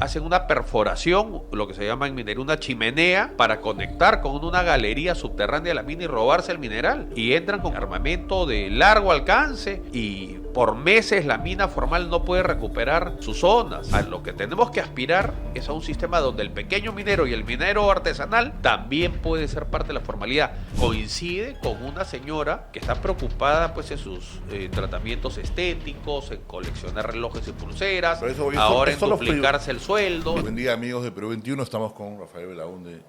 Hacen una perforación, lo que se llama en minería una chimenea, para conectar con una galería subterránea de la mina y robarse el mineral. Y entran con armamento de largo alcance y por meses la mina formal no puede recuperar sus zonas. A lo que tenemos que aspirar es a un sistema donde el pequeño minero y el minero artesanal también puede ser parte de la formalidad. Coincide con una señora que está preocupada pues en sus tratamientos estéticos, en coleccionar relojes y pulseras, ahora en duplicarse el sueldo. Buen día, amigos de Perú 21. Estamos con Rafael Belaúnde,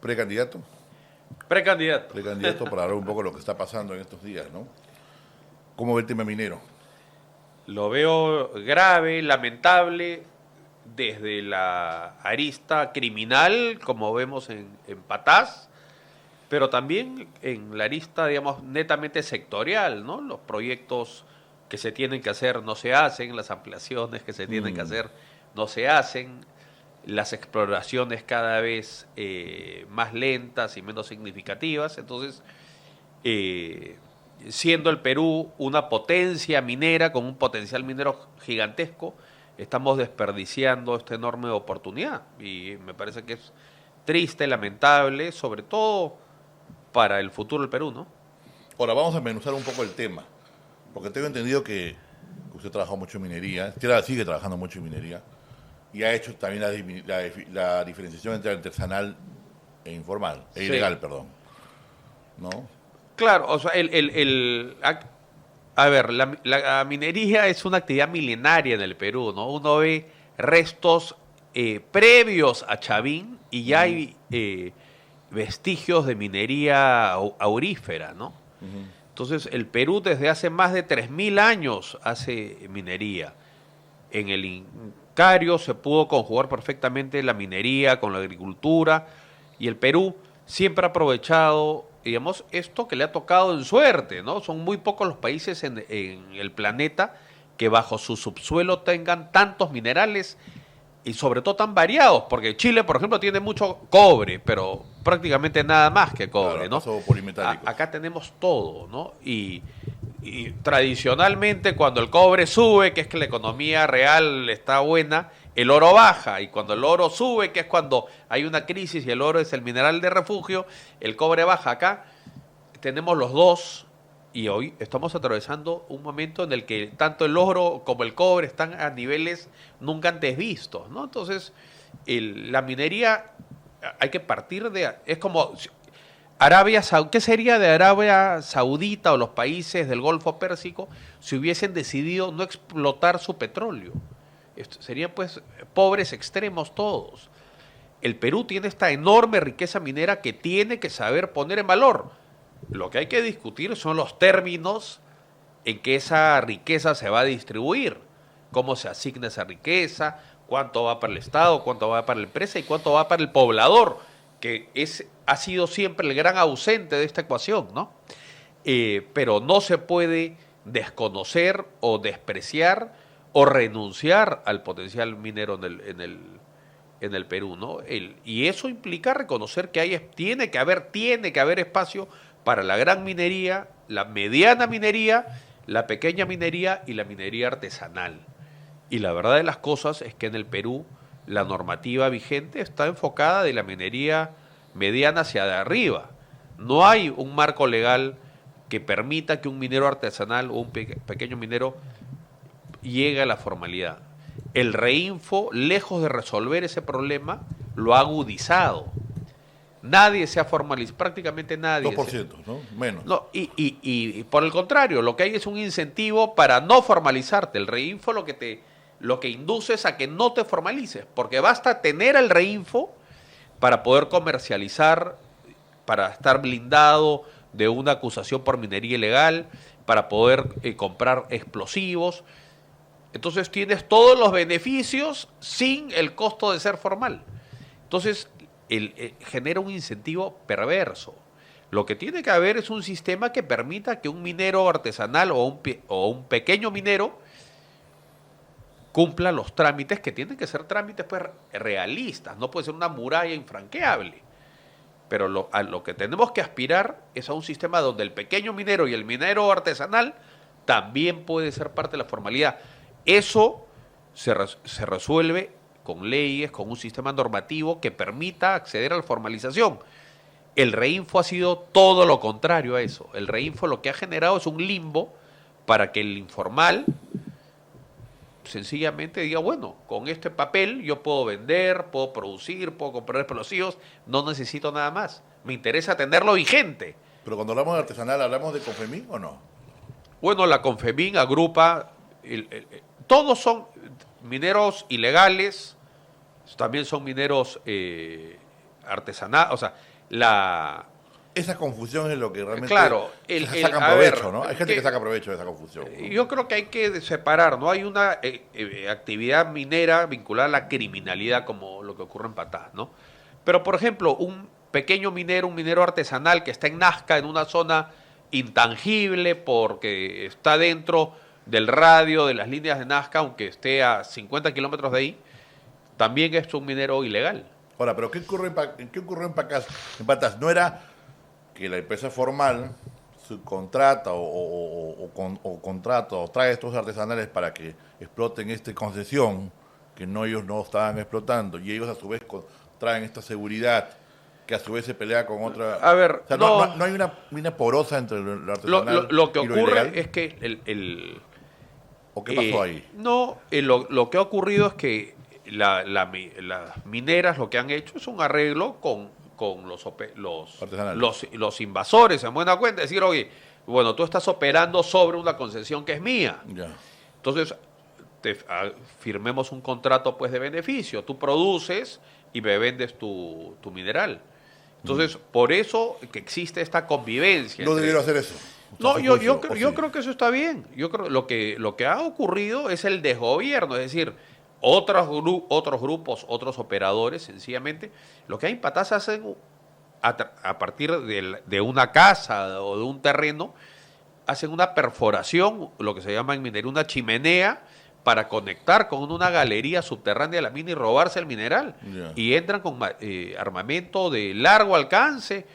precandidato. Precandidato para hablar un poco de lo que está pasando en estos días, ¿no? ¿Cómo ve el tema minero? Lo veo grave, lamentable, desde la arista criminal, como vemos en Patás, pero también en la arista, digamos, netamente sectorial, ¿no? Los proyectos que se tienen que hacer no se hacen, las ampliaciones que se tienen que hacer no se hacen, las exploraciones cada vez más lentas y menos significativas. Entonces, siendo el Perú una potencia minera con un potencial minero gigantesco, estamos desperdiciando esta enorme oportunidad. Y me parece que es triste, lamentable, sobre todo para el futuro del Perú, ¿no? Ahora, vamos a desmenuzar un poco el tema, porque tengo entendido que usted trabajó mucho en minería, sigue trabajando mucho en minería, y ha hecho también la diferenciación entre artesanal e informal, e ilegal, perdón, ¿no? Claro, o sea, a ver, la minería es una actividad milenaria en el Perú, ¿no? Uno ve restos previos a Chavín y ya hay vestigios de minería aurífera, ¿no? Entonces, el Perú desde hace más de 3.000 años hace minería. En el Incario se pudo conjugar perfectamente la minería con la agricultura y el Perú siempre ha aprovechado, digamos, esto que le ha tocado en suerte, ¿no? Son muy pocos los países en el planeta que bajo su subsuelo tengan tantos minerales y sobre todo tan variados, porque Chile, por ejemplo, tiene mucho cobre, pero prácticamente nada más que cobre, claro, ¿no? polimetálicos. Acá tenemos todo, ¿no? Y tradicionalmente cuando el cobre sube, que es que la economía real está buena, el oro baja, y cuando el oro sube, que es cuando hay una crisis y el oro es el mineral de refugio, el cobre baja. Acá tenemos los dos y hoy estamos atravesando un momento en el que tanto el oro como el cobre están a niveles nunca antes vistos, ¿no? Entonces, la minería hay que partir de... Es como... ¿Qué sería de Arabia Saudita o los países del Golfo Pérsico si hubiesen decidido no explotar su petróleo? Serían pues pobres extremos todos. El Perú tiene esta enorme riqueza minera que tiene que saber poner en valor. Lo que hay que discutir son los términos en que esa riqueza se va a distribuir, cómo se asigna esa riqueza, cuánto va para el Estado, cuánto va para la empresa y cuánto va para el poblador, que ha sido siempre el gran ausente de esta ecuación, ¿no? Pero no se puede desconocer o despreciar o renunciar al potencial minero en el Perú, ¿no? Y eso implica reconocer que tiene que haber espacio para la gran minería, la mediana minería, la pequeña minería y la minería artesanal. Y la verdad de las cosas es que en el Perú la normativa vigente está enfocada de la minería mediana hacia de arriba. No hay un marco legal que permita que un minero artesanal o un pequeño minero llegue a la formalidad. El Reinfo, lejos de resolver ese problema, lo ha agudizado. Nadie se ha formalizado, prácticamente nadie. 2%, ¿no? Menos. No, y por el contrario, lo que hay es un incentivo para no formalizarte. El Reinfo lo que induce es a que no te formalices, porque basta tener el Reinfo para poder comercializar, para estar blindado de una acusación por minería ilegal, para poder comprar explosivos. Entonces tienes todos los beneficios sin el costo de ser formal. Entonces genera un incentivo perverso. Lo que tiene que haber es un sistema que permita que un minero artesanal o un pequeño minero cumpla los trámites que tienen que ser trámites pues realistas. No puede ser una muralla infranqueable. Pero a lo que tenemos que aspirar es a un sistema donde el pequeño minero y el minero artesanal también puede ser parte de la formalidad. Eso se resuelve con leyes, con un sistema normativo que permita acceder a la formalización. El Reinfo ha sido todo lo contrario a eso. El Reinfo lo que ha generado es un limbo para que el informal sencillamente diga, bueno, con este papel yo puedo vender, puedo producir, puedo comprar explosivos, no necesito nada más. Me interesa tenerlo vigente. Pero cuando hablamos de artesanal, ¿hablamos de Confemín o no? Bueno, la Confemín agrupa, todos son mineros ilegales, también son mineros artesanales, o sea, esa confusión es lo que realmente claro, sacan provecho, ¿no? Hay gente que saca provecho de esa confusión, ¿no? Yo creo que hay que separar, ¿no? Hay una actividad minera vinculada a la criminalidad, como lo que ocurre en Patás, ¿no? Pero, por ejemplo, un pequeño minero, un minero artesanal que está en Nazca, en una zona intangible, porque está dentro del radio de las líneas de Nazca, aunque esté a 50 kilómetros de ahí, también es un minero ilegal. Ahora, ¿pero qué ocurrió en Patás? ¿No era que la empresa formal subcontrata o contrata o trae estos artesanales para que exploten esta concesión que ellos no estaban explotando y ellos a su vez traen esta seguridad que a su vez se pelea con otra? A ver, o sea, no hay una mina porosa entre lo artesanal lo que y lo ocurre ilegal. es que ¿O qué pasó ahí? No, lo que ha ocurrido es que las mineras lo que han hecho es un arreglo con los invasores, en buena cuenta, decir, oye, bueno, tú estás operando sobre una concesión que es mía. Ya. Entonces, firmemos un contrato pues de beneficio, tú produces y me vendes tu mineral. Entonces, por eso que existe esta convivencia. No debieron hacer eso. No, yo creo que eso está bien. Yo creo lo que ha ocurrido es el desgobierno, es decir, otros grupos, otros operadores, sencillamente, lo que hay en Patás hacen a partir de una casa o de un terreno, hacen una perforación, lo que se llama en minería una chimenea, para conectar con una galería subterránea de la mina y robarse el mineral. Yeah. Y entran con armamento de largo alcance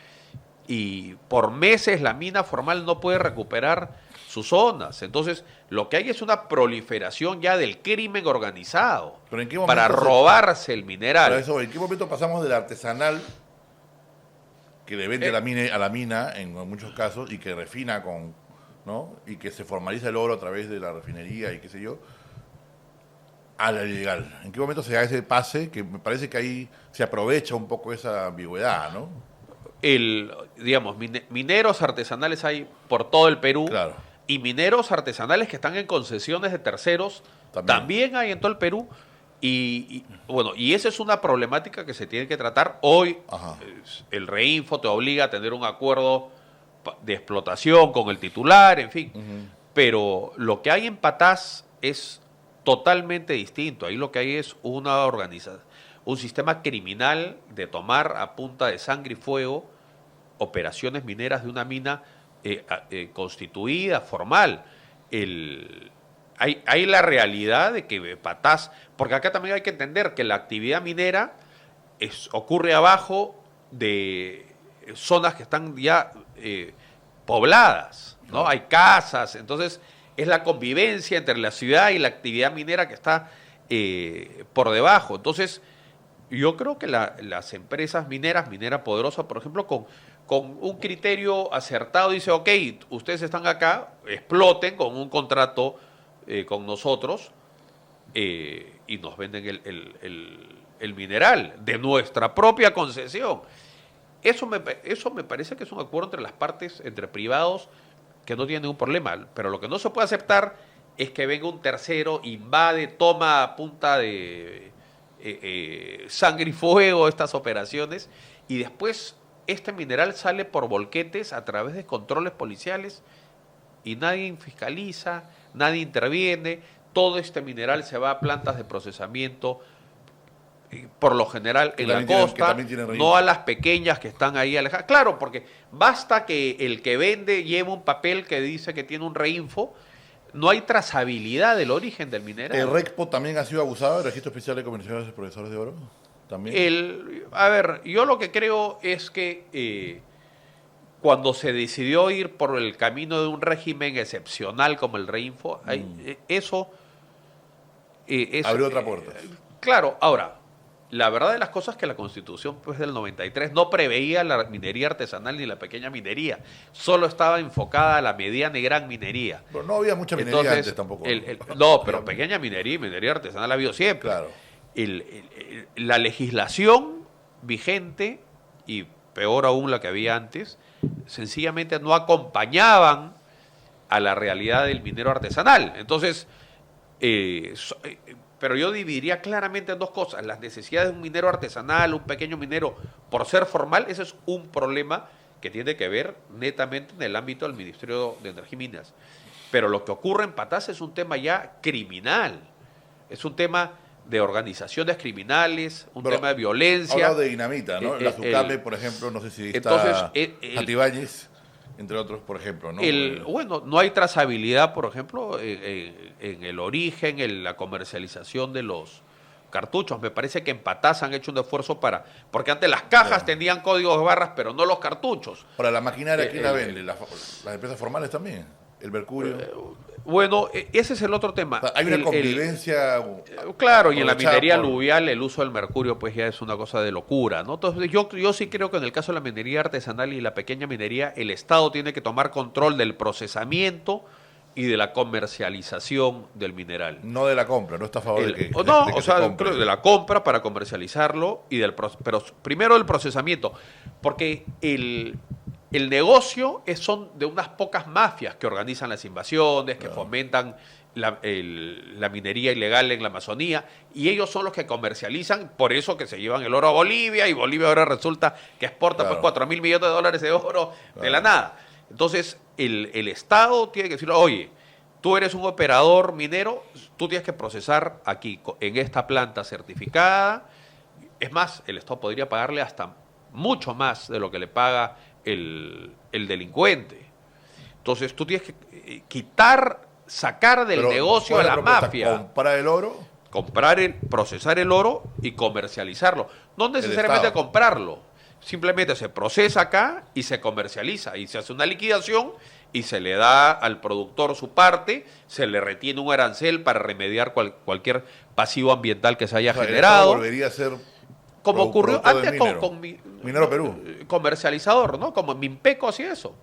y por meses la mina formal no puede recuperar sus zonas. Entonces, lo que hay es una proliferación ya del crimen organizado. ¿Pero en qué momento para robarse el mineral? ¿En qué momento pasamos del artesanal que le vende a la mina en muchos casos y que refina ¿no? Y que se formaliza el oro a través de la refinería y qué sé yo, a la ilegal? ¿En qué momento se da ese pase? Que me parece que ahí se aprovecha un poco esa ambigüedad, ¿no? Digamos, mineros artesanales hay por todo el Perú. Claro. Y mineros artesanales que están en concesiones de terceros también hay en todo el Perú. Y esa es una problemática que se tiene que tratar hoy. El Reinfo te obliga a tener un acuerdo de explotación con el titular, en fin. Pero lo que hay en Patás es totalmente distinto. Ahí lo que hay es una organización, un sistema criminal de tomar a punta de sangre y fuego operaciones mineras de una mina constituida, formal. Hay la realidad de que Patás, porque acá también hay que entender que la actividad minera ocurre abajo de zonas que están ya pobladas, ¿no? Hay casas, entonces es la convivencia entre la ciudad y la actividad minera que está por debajo. Entonces, yo creo que las empresas mineras, Minera Poderosa, por ejemplo, con un criterio acertado, dice, ok, ustedes están acá, exploten con un contrato con nosotros y nos venden el mineral de nuestra propia concesión. Eso me parece que es un acuerdo entre las partes, entre privados, que no tiene ningún problema. Pero lo que no se puede aceptar es que venga un tercero, invade, toma a punta de sangre y fuego estas operaciones y después este mineral sale por volquetes a través de controles policiales y nadie fiscaliza, nadie interviene. Todo este mineral se va a plantas de procesamiento, por lo general en la costa, no a las pequeñas que están ahí alejadas. Claro, porque basta que el que vende lleve un papel que dice que tiene un Reinfo, no hay trazabilidad del origen del mineral. ¿El RECPO también ha sido abusado, el Registro Especial de Comerciantes y Profesores de Oro? ¿También? A ver, yo lo que creo es que cuando se decidió ir por el camino de un régimen excepcional como el Reinfo, eso... abrió otra puerta. Claro, ahora, la verdad de las cosas es que la Constitución pues, del 93 no preveía la minería artesanal ni la pequeña minería, solo estaba enfocada a la mediana y gran minería. Pero no había mucha minería Entonces, antes tampoco. no, pero pequeña minería y minería artesanal ha habido siempre. Claro. La legislación vigente, y peor aún la que había antes, sencillamente no acompañaban a la realidad del minero artesanal. Entonces, pero yo dividiría claramente en dos cosas. Las necesidades de un minero artesanal, un pequeño minero, por ser formal, ese es un problema que tiene que ver netamente en el ámbito del Ministerio de Energía y Minas. Pero lo que ocurre en Patas es un tema ya criminal. Es un tema de organizaciones criminales, un tema de violencia. Hablado de dinamita, ¿no? La Zucame, por ejemplo, no sé si está entonces, Santibáñez, entre otros, por ejemplo, ¿no? Bueno, no hay trazabilidad, por ejemplo, en el origen, en la comercialización de los cartuchos. Me parece que en Patás han hecho un esfuerzo porque antes las cajas tenían códigos de barras, pero no los cartuchos. Ahora, la maquinaria, ¿quién la vende? Las empresas formales también. El mercurio. Bueno, ese es el otro tema. O sea, hay una convivencia. Claro, y en la minería aluvial el uso del mercurio pues ya es una cosa de locura, ¿no? Entonces yo sí creo que en el caso de la minería artesanal y la pequeña minería, el Estado tiene que tomar control del procesamiento y de la comercialización del mineral. No de la compra, no está a favor de que no, de que o sea, compre. creo de la compra para comercializarlo pero primero del procesamiento, porque el negocio son de unas pocas mafias que organizan las invasiones, que fomentan la minería ilegal en la Amazonía, y ellos son los que comercializan, por eso que se llevan el oro a Bolivia, y Bolivia ahora resulta que exporta pues 4.000 millones de dólares de oro de la nada. Entonces, el Estado tiene que decirle, oye, tú eres un operador minero, tú tienes que procesar aquí, en esta planta certificada. Es más, el Estado podría pagarle hasta mucho más de lo que le paga el delincuente. Entonces tú tienes que sacar del negocio a la mafia. Comprar el oro. Procesar el oro y comercializarlo. No necesariamente comprarlo. Simplemente se procesa acá y se comercializa. Y se hace una liquidación y se le da al productor su parte, se le retiene un arancel para remediar cualquier pasivo ambiental que se haya generado. Volvería a ser como ocurrió antes con Minero Perú. Comercializador, ¿no? Como Minpeco hacía eso.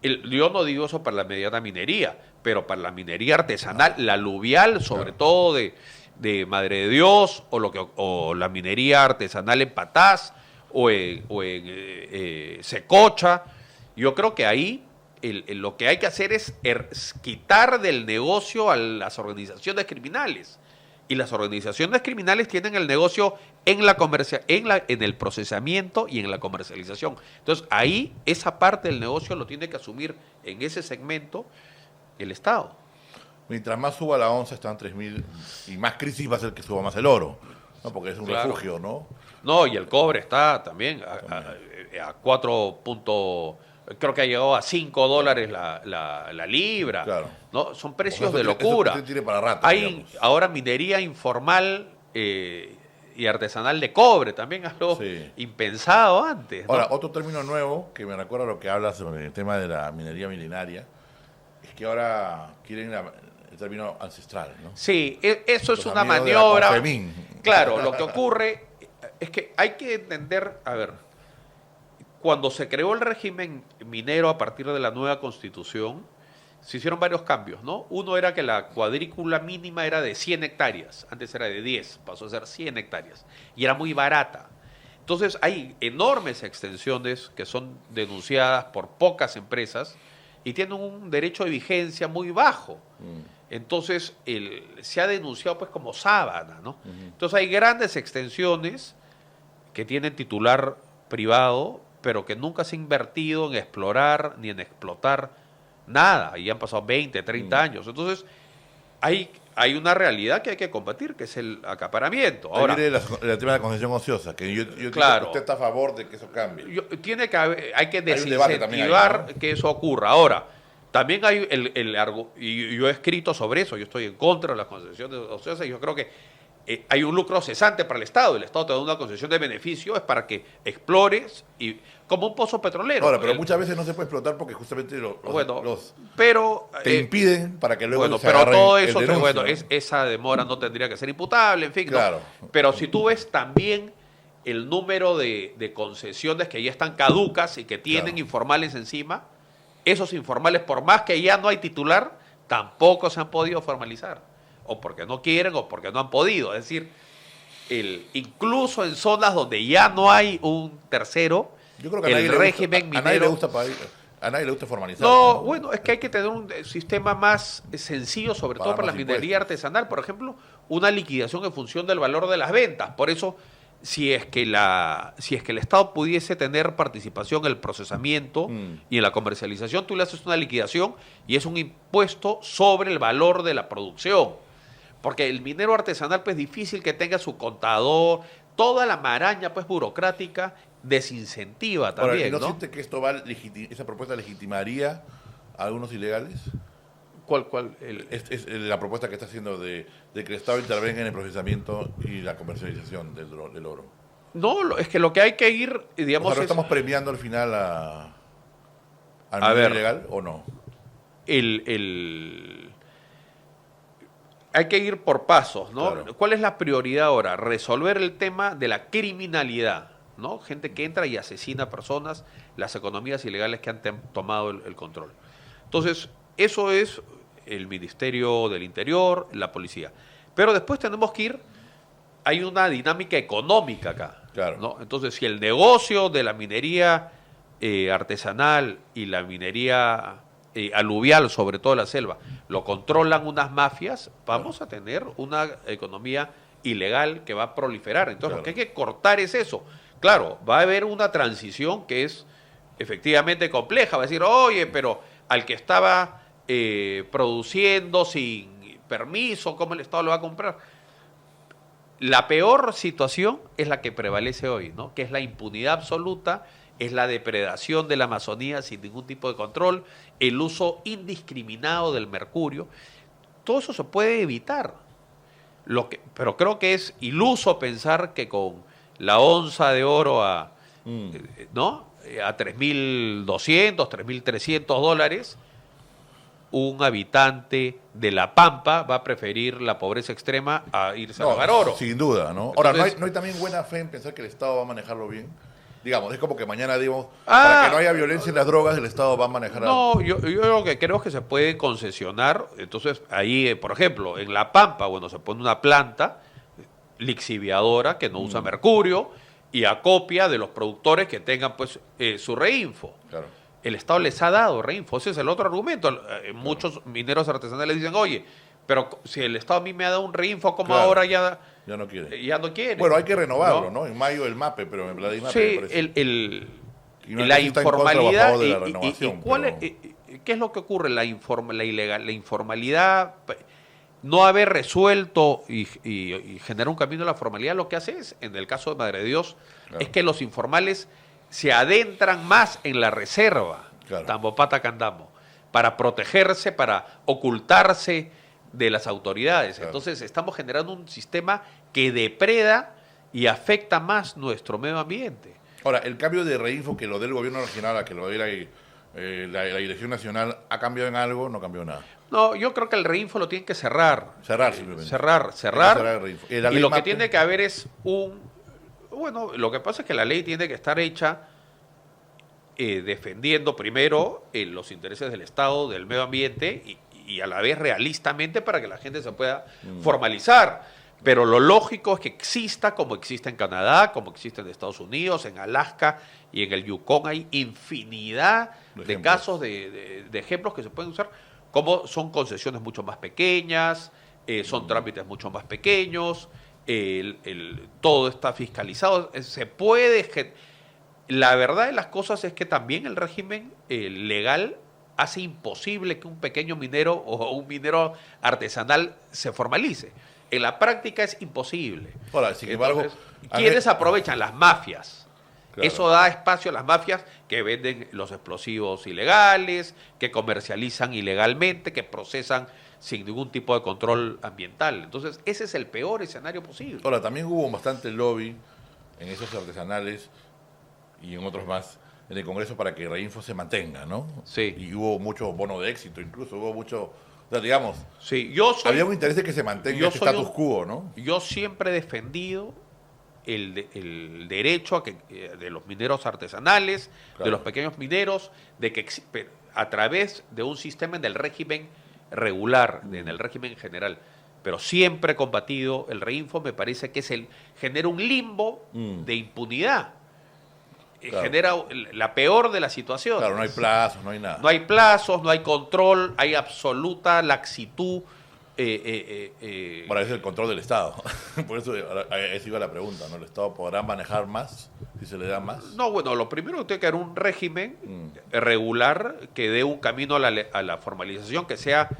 Yo no digo eso para la mediana minería, pero para la minería artesanal, la aluvial, sobre todo de Madre de Dios, o la minería artesanal en Patás, o en Secocha. Yo creo que ahí lo que hay que hacer es quitar del negocio a las organizaciones criminales. Y las organizaciones criminales tienen el negocio en el procesamiento y en la comercialización. Entonces, ahí esa parte del negocio lo tiene que asumir en ese segmento el Estado. Mientras más suba la onza, están 3.000, y más crisis va a ser que suba más el oro, ¿no? Porque es un refugio, ¿no? No, y el cobre está también a 4. Creo que ha llegado a $5 la libra. Claro. ¿No? Son precios de locura. Eso tiene para rato, hay ahora minería informal y artesanal de cobre, también algo impensado antes, ¿no? Ahora, otro término nuevo que me recuerda a lo que hablas sobre el tema de la minería milenaria, es que ahora quieren el término ancestral, ¿no? Sí, eso Los es una amigos de la maniobra. Confemín. Claro, lo que ocurre es que hay que entender, a ver, cuando se creó el régimen minero a partir de la nueva Constitución, se hicieron varios cambios, ¿no? Uno era que la cuadrícula mínima era de 100 hectáreas, antes era de 10, pasó a ser 100 hectáreas, y era muy barata. Entonces hay enormes extensiones que son denunciadas por pocas empresas y tienen un derecho de vigencia muy bajo. Entonces se ha denunciado pues como sábana, ¿no? Entonces hay grandes extensiones que tienen titular privado, pero que nunca se ha invertido en explorar ni en explotar nada, y han pasado 20, 30 años. Entonces, hay una realidad que hay que combatir, que es el acaparamiento. Ahora, viene el tema de la concesión ociosa, que yo claro, usted está a favor de que eso cambie. Hay que desincentivar que eso ocurra. Ahora, también hay y yo he escrito sobre eso, yo estoy en contra de las concesiones ociosas, y yo creo que hay un lucro cesante para el Estado. El Estado te da una concesión de beneficio, es para que explores y como un pozo petrolero. Ahora, pero muchas veces no se puede explotar porque justamente pero te impiden para que luego se pero agarren todo el eso, denuncio, ¿no? esa demora no tendría que ser imputable, en fin. Claro. ¿no? Pero si tú ves también el número de concesiones que ya están caducas y que tienen informales encima, esos informales, por más que ya no hay titular, tampoco se han podido formalizar. O porque no quieren o porque no han podido. Es decir, incluso en zonas donde ya no hay un tercero, Yo creo que el régimen minero... A nadie le gusta formalizar. No, bueno, es que hay que tener un sistema más sencillo, sobre todo para la minería artesanal. Por ejemplo, una liquidación en función del valor de las ventas. Por eso, si es que el Estado pudiese tener participación en el procesamiento y en la comercialización, tú le haces una liquidación y es un impuesto sobre el valor de la producción. Porque el minero artesanal, pues, es difícil que tenga su contador, toda la maraña, pues, burocrática, desincentiva también. Ahora, ¿y no ¿no? siente que esa propuesta legitimaría a algunos ilegales? ¿Cuál? Es la propuesta que está haciendo de que el Estado intervenga en el procesamiento y la comercialización del oro. No, es que lo que hay que ir, digamos... O sea, ¿no estamos premiando al final al minero ilegal o no? Hay que ir por pasos, ¿no? Claro. ¿Cuál es la prioridad ahora? Resolver el tema de la criminalidad, ¿no? Gente que entra y asesina personas, las economías ilegales que han tomado el control. Entonces, eso es el Ministerio del Interior, la policía. Pero después tenemos que ir, hay una dinámica económica acá, Claro. ¿no? Entonces, si el negocio de la minería artesanal y la minería aluvial, sobre todo la selva, lo controlan unas mafias, vamos a tener una economía ilegal que va a proliferar. Entonces, lo que hay que cortar es eso. Claro, va a haber una transición que es efectivamente compleja. Va a decir, oye, pero al que estaba produciendo sin permiso, ¿cómo el Estado lo va a comprar? La peor situación es la que prevalece hoy, ¿no? Que es la impunidad absoluta, es la depredación de la Amazonía sin ningún tipo de control, el uso indiscriminado del mercurio. Todo eso se puede evitar. Pero creo que es iluso pensar que con la onza de oro ¿no? A 3.200, 3.300 dólares, un habitante de La Pampa va a preferir la pobreza extrema a irse a ganar oro. Sin duda, ¿no? Entonces, ahora, ¿no hay también buena fe en pensar que el Estado va a manejarlo bien? Digamos, es como que mañana digamos, para que no haya violencia en las drogas, el Estado va a manejar... No, yo lo que creo es que se puede concesionar. Entonces, ahí, por ejemplo, en La Pampa, bueno, se pone una planta lixiviadora que no usa mercurio y acopia de los productores que tengan, pues, su reinfo. Claro. El Estado les ha dado reinfo. Ese es el otro argumento. Muchos mineros artesanales dicen, oye, pero si el Estado a mí me ha dado un reinfo, ¿cómo ahora ya no quiere? Ya no quiere. Bueno, hay que renovarlo, ¿no? En mayo el MAPE, pero en la sí, la informalidad ¿qué es lo que ocurre? La informalidad, no haber resuelto y generar un camino a la formalidad, lo que hace es, en el caso de Madre de Dios, es que los informales se adentran más en la reserva, Tambopata Candamo, para protegerse, para ocultarse de las autoridades. Entonces estamos generando un sistema que depreda y afecta más nuestro medio ambiente. Ahora, el cambio de reinfo que lo dé el gobierno regional a que lo dé la Dirección Nacional, ¿ha cambiado en algo? No cambió nada. No, yo creo que el reinfo lo tienen que cerrar. Cerrar simplemente. Cerrar. El reinfo. Y lo que tiene que haber es bueno, lo que pasa es que la ley tiene que estar hecha defendiendo primero los intereses del Estado, del medio ambiente y a la vez realistamente para que la gente se pueda formalizar. Pero lo lógico es que exista como existe en Canadá, como existe en Estados Unidos, en Alaska y en el Yukon. Hay infinidad de casos, de ejemplos que se pueden usar, como son concesiones mucho más pequeñas, son trámites mucho más pequeños, todo está fiscalizado. Se puede... La verdad de las cosas es que también el régimen legal hace imposible que un pequeño minero o un minero artesanal se formalice. En la práctica es imposible. Ahora, sin embargo, ¿quiénes aprovechan? Las mafias. Claro. Eso da espacio a las mafias que venden los explosivos ilegales, que comercializan ilegalmente, que procesan sin ningún tipo de control ambiental. Entonces, ese es el peor escenario posible. Ahora, también hubo bastante lobby en esos artesanales y en otros más en el Congreso para que Reinfo se mantenga, ¿no? Sí. Y hubo mucho bono de éxito, incluso hubo mucho, o sea, digamos, Sí, había un interés de que se mantenga este status quo, ¿no? Yo siempre he defendido el derecho de los mineros artesanales, Claro. de los pequeños mineros, de que a través de un sistema en el régimen regular, en el régimen general, pero siempre he combatido el Reinfo, me parece que genera un limbo de impunidad. Claro. Genera la peor de las situaciones. Claro, no hay plazos, no hay nada. No hay plazos, no hay control, hay absoluta laxitud. Bueno, ese es el control del Estado. Por eso esa iba la pregunta, ¿no? ¿El Estado podrá manejar más si se le da más? No, bueno, lo primero que tiene que haber un régimen regular que dé un camino a la formalización que sea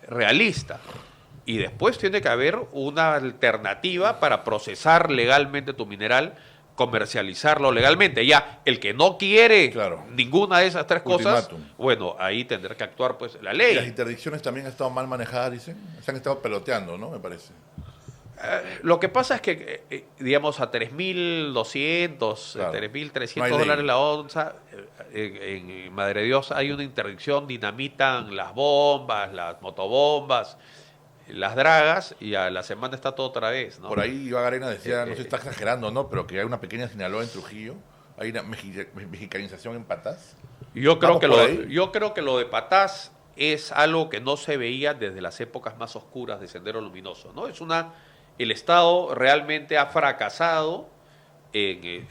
realista. Y después tiene que haber una alternativa para procesar legalmente tu mineral, comercializarlo legalmente. Ya, el que no quiere Claro. ninguna de esas tres cosas, Ultimátum. bueno, ahí tendrá que actuar pues la Y las ley. interdicciones también han estado mal manejadas, dicen. Se han estado peloteando, ¿no? Me parece. Lo que pasa es que, digamos, a 3.200, Claro. 3.300 No hay ley. dólares la onza, en Madre de Dios hay una interdicción, dinamitan las bombas, las motobombas, las dragas, y a la semana está todo otra vez, ¿no? Por ahí Iván Arena decía, no se está exagerando, ¿no? Pero que hay una pequeña Sinaloa en Trujillo. Hay una mexicanización en Patás. Yo creo Vamos que por ahí. yo creo que lo de Patás es algo que no se veía desde las épocas más oscuras de Sendero Luminoso, ¿no? El Estado realmente ha fracasado en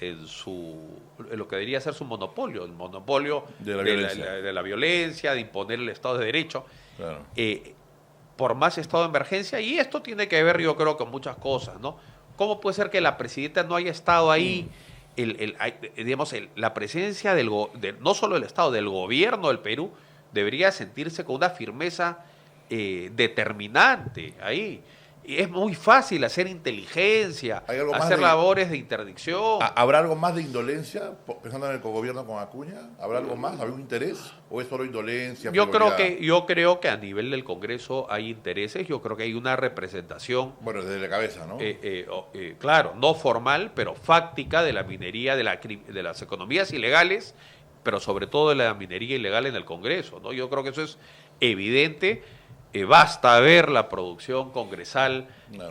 lo que debería ser su monopolio, el monopolio De la violencia. de la violencia, de imponer el Estado de Derecho, Claro. por más estado de emergencia, y esto tiene que ver, yo creo, con muchas cosas, ¿no? ¿Cómo puede ser que la presidenta no haya estado ahí? Digamos, la presencia no solo del Estado, del gobierno del Perú, debería sentirse con una firmeza determinante ahí. Y es muy fácil hacer inteligencia, ¿Hay algo más hacer de- labores de interdicción. ¿Habrá algo más de indolencia, pensando en el cogobierno con Acuña? ¿Habrá algo más? ¿Habrá un interés? ¿O es solo indolencia? Yo frivolidad? creo que a nivel del Congreso hay intereses, yo creo que hay una representación, Bueno, desde la cabeza, ¿no? claro, no formal, pero fáctica de la minería, de las economías ilegales, pero sobre todo de la minería ilegal en el Congreso, ¿no? Yo creo que eso es evidente. Basta ver la producción congresal Claro.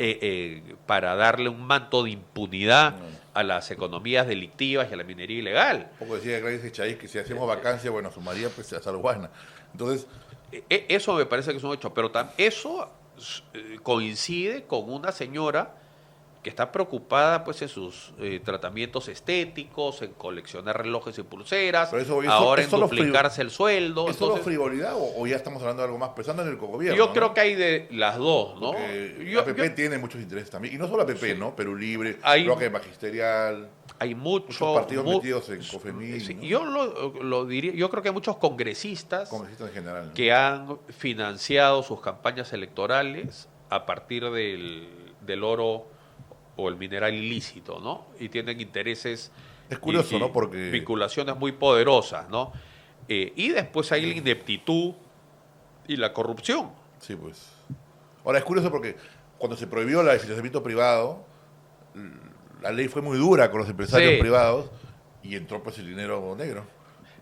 para darle un manto de impunidad Claro. a las economías delictivas y a la minería ilegal. Un poco decía Gladys Chaís que si hacemos vacancia, bueno, sumaría pues a Saruana. Entonces, Eso me parece que es un hecho, pero eso coincide con una señora que está preocupada pues en sus tratamientos estéticos, en coleccionar relojes y pulseras, Pero eso ahora es en solo duplicarse el sueldo. ¿es solo Entonces, frivolidad o ya estamos hablando de algo más? Pensando en el cogobierno, yo ¿no? creo que hay de las dos, ¿no? Porque Yo- APP yo- tiene muchos intereses también. Y no solo APP, ¿no? Perú Libre, Hay- Bloque Magisterial, hay muchos mucho partidos metidos en COFEMIN, sí, ¿no? yo lo diría, yo creo que hay muchos congresistas Congresistas en general, ¿no? que han financiado sus campañas electorales a partir del oro o el mineral ilícito, ¿no? Y tienen intereses. Es curioso, y ¿no? Porque vinculaciones muy poderosas, ¿no? Y después hay la ineptitud y la corrupción. sí, pues. Ahora, es curioso porque cuando se prohibió el financiamiento privado, la ley fue muy dura con los empresarios Sí. privados y entró pues el dinero negro.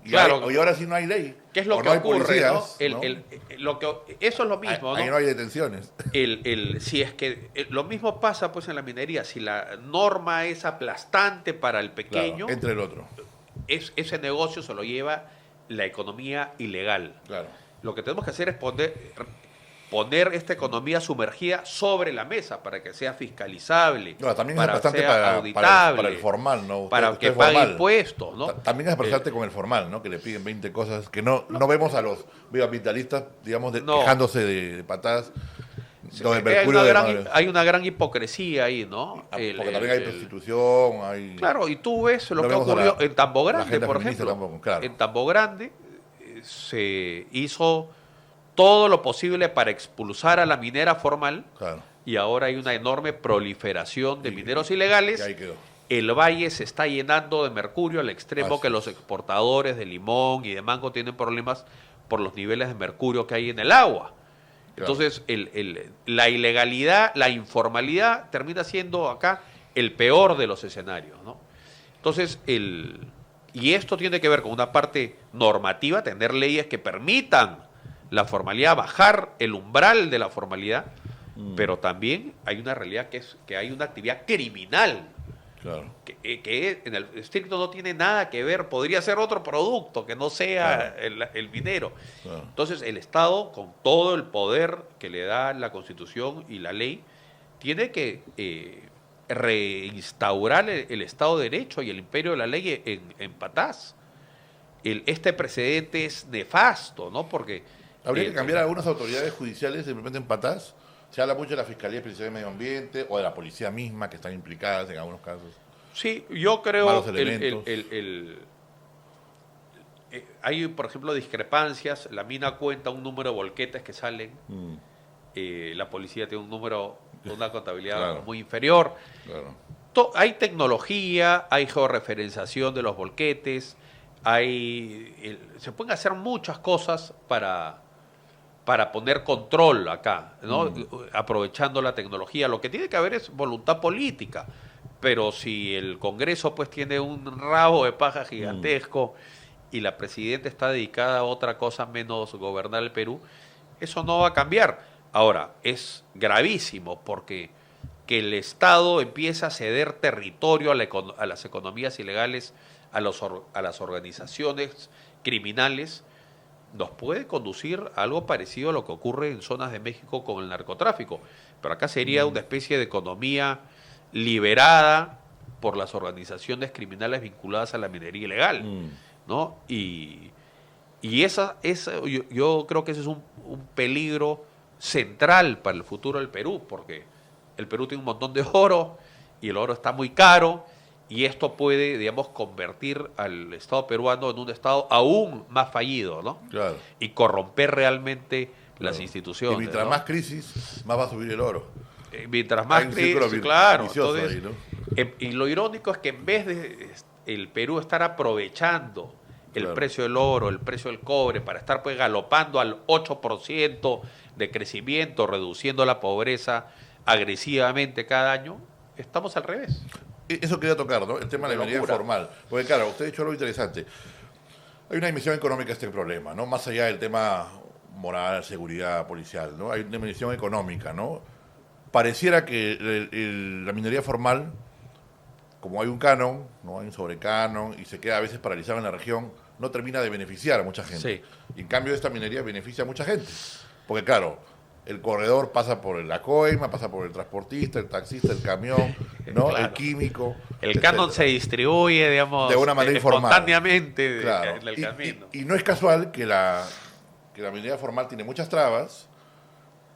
Y, Claro. y ahora sí no hay ley. ¿Qué es lo o que no hay ocurre, policías, ¿no? ¿no? Eso es lo mismo, Ahí ¿no? no hay detenciones. Si es que lo mismo pasa pues en la minería, si la norma es aplastante para el pequeño, Claro, entre el otro. ese negocio se lo lleva la economía ilegal. Claro. Lo que tenemos que hacer es poner esta economía sumergida sobre la mesa para que sea fiscalizable, Claro, también es para que bastante sea auditable, para el formal, ¿no? para Usted que es pague formal. impuestos, ¿no? También es apresarte con el formal, ¿no? Que le piden 20 cosas que no vemos a los bioambientalistas, digamos, No. quejándose de patadas. Lo del mercurio hay una gran hipocresía ahí, ¿no? porque también hay prostitución, hay... Claro, y tú ves lo No que vemos a ocurrió la- en Tambo la Grande, agenda por feminista ejemplo. tampoco, claro. En Tambo Grande se hizo todo lo posible para expulsar a la minera formal Claro. y ahora hay una enorme proliferación de Y- mineros ilegales. Y ahí quedó. El valle se está llenando de mercurio al extremo Así que es. los exportadores de limón y de mango tienen problemas por los niveles de mercurio que hay en el agua. Claro. Entonces, la ilegalidad, la informalidad termina siendo acá el peor de los escenarios, ¿no? Entonces, y esto tiene que ver con una parte normativa, tener leyes que permitan la formalidad, bajar el umbral de la formalidad, pero también hay una realidad que es que hay una actividad criminal Claro. que en el estricto no tiene nada que ver, podría ser otro producto que no sea Claro. el minero. Claro. Entonces el Estado, con todo el poder que le da la Constitución y la ley, tiene que reinstaurar el Estado de Derecho y el imperio de la ley en Patás. Este precedente es nefasto, ¿no? Porque Habría que cambiar algunas autoridades judiciales simplemente en Patás. Se habla mucho de la Fiscalía Especial de Medio Ambiente o de la policía misma que están implicadas en algunos casos. sí, yo creo Malos elementos. hay, por ejemplo, discrepancias. La mina cuenta un número de volquetes que salen. La policía tiene un número, una contabilidad Claro. muy inferior. Claro. Hay tecnología, hay georreferenciación de los volquetes, se pueden hacer muchas cosas para poner control acá, ¿no? Aprovechando la tecnología. Lo que tiene que haber es voluntad política, pero si el Congreso pues tiene un rabo de paja gigantesco y la presidenta está dedicada a otra cosa menos gobernar el Perú, eso no va a cambiar. Ahora, es gravísimo porque que el Estado empieza a ceder territorio a las economías ilegales, a las organizaciones criminales, nos puede conducir a algo parecido a lo que ocurre en zonas de México con el narcotráfico. Pero acá sería una especie de economía liberada por las organizaciones criminales vinculadas a la minería ilegal, ¿no? Y yo creo que ese es un peligro central para el futuro del Perú, porque el Perú tiene un montón de oro y el oro está muy caro, y esto puede, digamos, convertir al Estado peruano en un Estado aún más fallido, ¿no? Claro. Y corromper realmente las Claro. instituciones. Y mientras ¿no? más crisis, más va a subir el oro. Mientras más Hay un círculo crisis, claro. vicioso Entonces, ahí, ¿no? y lo irónico es que en vez de el Perú estar aprovechando el Claro. precio del oro, el precio del cobre, para estar pues galopando al 8% de crecimiento, reduciendo la pobreza agresivamente cada año, estamos al revés. Eso quería tocar, ¿no? El tema de la Una minería locura. formal. Porque, claro, usted ha dicho algo interesante. Hay una dimensión económica a este problema, ¿no? Más allá del tema moral, seguridad policial, ¿no? Hay una dimensión económica, ¿no? Pareciera que la minería formal, como hay un canon, no hay un sobrecanon y se queda a veces paralizado en la región, no termina de beneficiar a mucha gente. Sí. Y en cambio esta minería beneficia a mucha gente. Porque claro, el corredor pasa por la coima, pasa por el transportista, el taxista, el camión, ¿no? Claro. El químico. El canon se etcétera. distribuye, digamos, De una manera informal. espontáneamente Claro. en el camino. Y no es casual que la minería formal tiene muchas trabas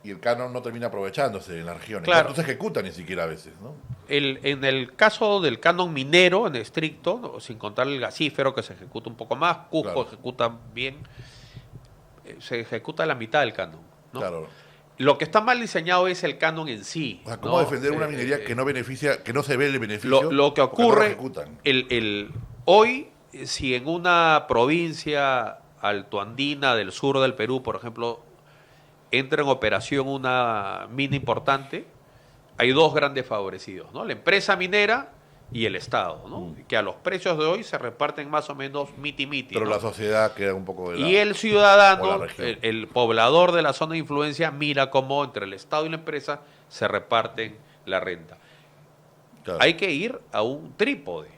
y el canon no termina aprovechándose en las regiones. Claro. No se ejecuta ni siquiera a veces, ¿no? En el caso del canon minero, en estricto, ¿no? Sin contar el gasífero que se ejecuta un poco más, Cusco Claro. ejecuta bien, se ejecuta la mitad del canon, ¿no? Claro. Lo que está mal diseñado es el canon en sí. O sea, ¿cómo ¿no? defender una minería que no beneficia, que no se ve el beneficio? Lo que porque no lo ocurre, ejecutan? hoy, si en una provincia altoandina del sur del Perú, por ejemplo, entra en operación una mina importante, hay dos grandes favorecidos, ¿no? La empresa minera y el Estado, ¿no? Que a los precios de hoy se reparten más o menos miti-miti. Pero ¿no? la sociedad queda un poco de lado. Y el o ciudadano, la región. el poblador de la zona de influencia, mira cómo entre el Estado y la empresa se reparten la renta. Claro, Hay que ir a un trípode.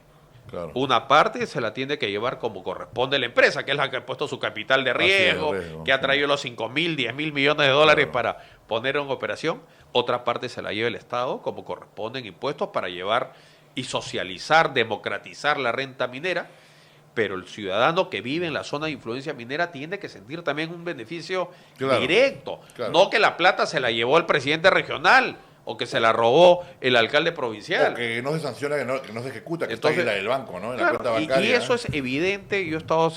claro. Una parte se la tiene que llevar como corresponde la empresa, que es la que ha puesto su capital de Así es, riesgo, riesgo, que ha sí. traído los 5.000, 10.000 millones de dólares Claro. para poner en operación. Otra parte se la lleva el Estado, como corresponden impuestos, para llevar y socializar, democratizar la renta minera. Pero el ciudadano que vive en la zona de influencia minera tiene que sentir también un beneficio Claro, directo. claro. No que la plata se la llevó el presidente regional o que se la robó el alcalde provincial. O que no se sanciona, que no se ejecuta, que Entonces, está en la del banco, ¿no? En Claro, la cuenta y bancaria. eso es evidente. Yo he estado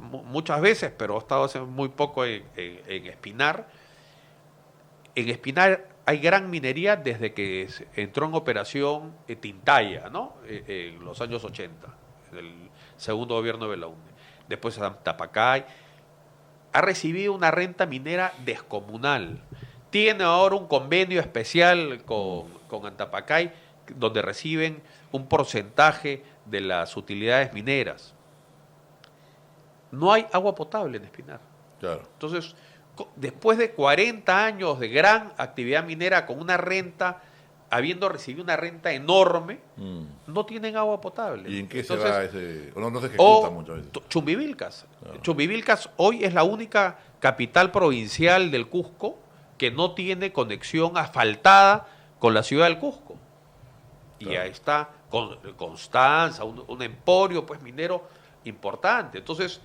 muchas veces, pero he estado hace muy poco en Espinar. En Espinar hay gran minería desde que entró en operación Tintaya, ¿no? En los años 80, en el segundo gobierno de Belaúnde. Después Tapacay. ha recibido una renta minera descomunal. Tiene ahora un convenio especial con Antapacay, donde reciben un porcentaje de las utilidades mineras. No hay agua potable en Espinar. Claro. Entonces, después de 40 años de gran actividad minera con una renta, habiendo recibido una renta enorme, no tienen agua potable. ¿Y en qué Entonces, se va ese? No se ejecuta muchas veces. Chumbivilcas. Claro. Chumbivilcas hoy es la única capital provincial del Cusco que no tiene conexión asfaltada con la ciudad del Cusco. Y Claro. ahí está Constanza, un emporio pues minero importante. Entonces,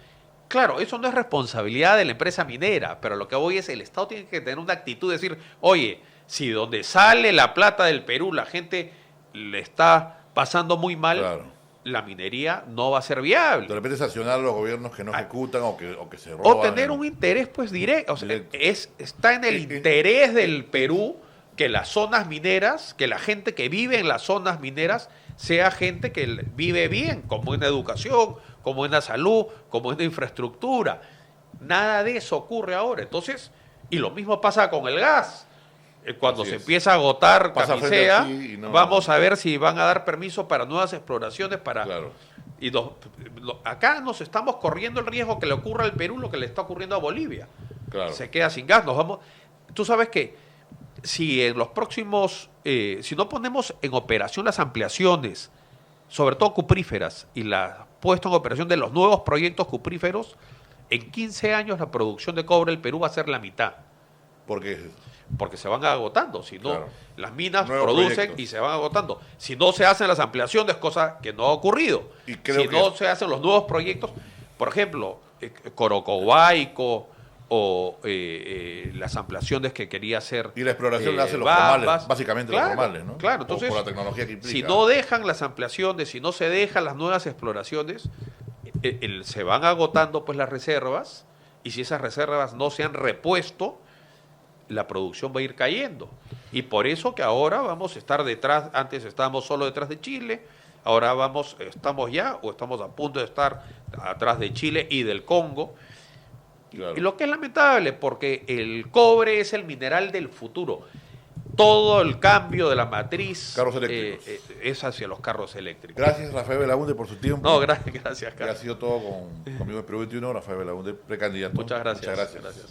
claro, eso no es responsabilidad de la empresa minera, pero lo que voy es, el Estado tiene que tener una actitud de decir, oye, si donde sale la plata del Perú la gente le está pasando muy mal, Claro. la minería no va a ser viable. De repente sancionar a los gobiernos que no ejecutan o que se roban. O tener un interés pues directo. O sea, Directo. está en el interés del Perú que las zonas mineras, que la gente que vive en las zonas mineras sea gente que vive bien, con buena educación, con buena salud, con buena infraestructura. Nada de eso ocurre ahora. Entonces, y lo mismo pasa con el gas. Cuando Así se es. empieza a agotar Pasa frente camisea, a ti y no- vamos a ver si van a dar permiso para nuevas exploraciones para... Claro. Y acá nos estamos corriendo el riesgo que le ocurra al Perú lo que le está ocurriendo a Bolivia. Claro. Se queda sin gas. Tú sabes que si en los próximos, si no ponemos en operación las ampliaciones, sobre todo cupríferas, y la puesta en operación de los nuevos proyectos cupríferos, en 15 años la producción de cobre del Perú va a ser la mitad. Porque Porque se van agotando, si no, Claro. las minas Nuevos producen proyectos. y se van agotando. Si no se hacen las ampliaciones, cosa que no ha ocurrido. Y creo Si que- no se hacen los nuevos proyectos, por ejemplo, Corocovaico o las ampliaciones que quería hacer. Y la exploración la hacen los Bambas. formales, básicamente los Claro, formales, ¿no? Claro, O entonces, por la tecnología que implica. si no dejan las ampliaciones, si no se dejan las nuevas exploraciones, se van agotando pues las reservas, y si esas reservas no se han repuesto, la producción va a ir cayendo. Y por eso que ahora vamos a estar detrás, antes estábamos solo detrás de Chile, ahora estamos ya o estamos a punto de estar atrás de Chile y del Congo. Claro. Y lo que es lamentable, porque el cobre es el mineral del futuro. Todo el cambio de la matriz Carros eléctricos. es hacia los carros eléctricos. Gracias, Rafael Belaunde, por su tiempo. No, gracias, Que ha Carlos. sido todo conmigo en Perú 21, Rafael Belaunde, precandidato. Muchas gracias. Muchas gracias. Gracias.